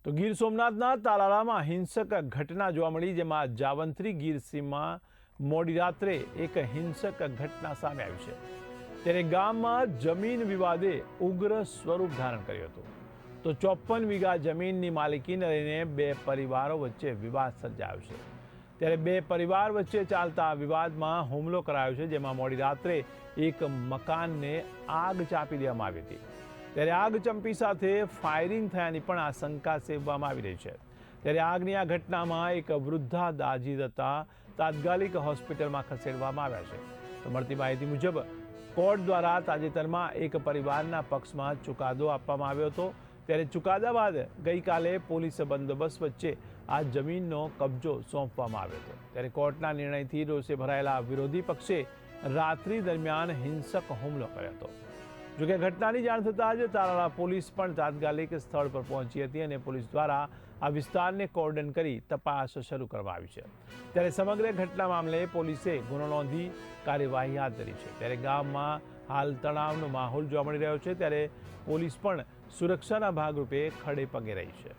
તો ગીર સોમનાથના તાલાળામાં હિંસક ઘટના જોવા મળી, જેમાં જાવંત્રી ગીર સીમમાં મોડી રાત્રે એક હિંસક ઘટના સામે આવી છે। ત્યારે ગામમાં જમીન વિવાદે ઉગ્ર સ્વરૂપ ધારણ કર્યું હતું। તો 54 વીઘા જમીનની માલિકીને લઈને બે પરિવારો વચ્ચે વિવાદ સર્જાયો છે। ત્યારે બે પરિવાર વચ્ચે ચાલતા વિવાદમાં હુમલો કરાયો છે, જેમાં મોડી રાત્રે એક મકાનને આગ ચાંપી દેવામાં આવી હતી। ત્યારે આગ ચંપી સાથે ફાયરિંગ થયાની પણ આશંકા સેવવામાં આવી રહી છે। ત્યારે આગની આ ઘટનામાં એક વૃદ્ધા દાઝી જતા તાત્કાલિક હોસ્પિટલમાં ખસેડવામાં આવ્યા છે। તો મળતી માહિતી મુજબ કોર્ટ દ્વારા તાજેતરમાં એક પરિવારના પક્ષમાં ચુકાદો આપવામાં આવ્યો હતો। ત્યારે ચુકાદા બાદ ગઈકાલે પોલીસ બંદોબસ્ત વચ્ચે આ જમીનનો કબજો સોંપવામાં આવ્યો હતો। ત્યારે કોર્ટના નિર્ણયથી રોષે ભરાયેલા વિરોધી પક્ષે રાત્રિ દરમિયાન હિંસક હુમલો કર્યો હતો। જોકે ઘટનાની જાણ થતાં જ તાલાળા પોલીસ પણ તાત્કાલિક સ્થળ પર પહોંચી હતી અને પોલીસ દ્વારા આ વિસ્તારને કોર્ડન કરી તપાસ શરૂ કરવામાં આવી છે। ત્યારે સમગ્ર ઘટના મામલે પોલીસે ગુનો નોંધી કાર્યવાહી હાથ ધરી છે। ત્યારે ગામમાં હાલ તણાવનો માહોલ જોવા મળી રહ્યો છે। ત્યારે પોલીસ પણ સુરક્ષાના ભાગરૂપે ખડે પગે રહી છે।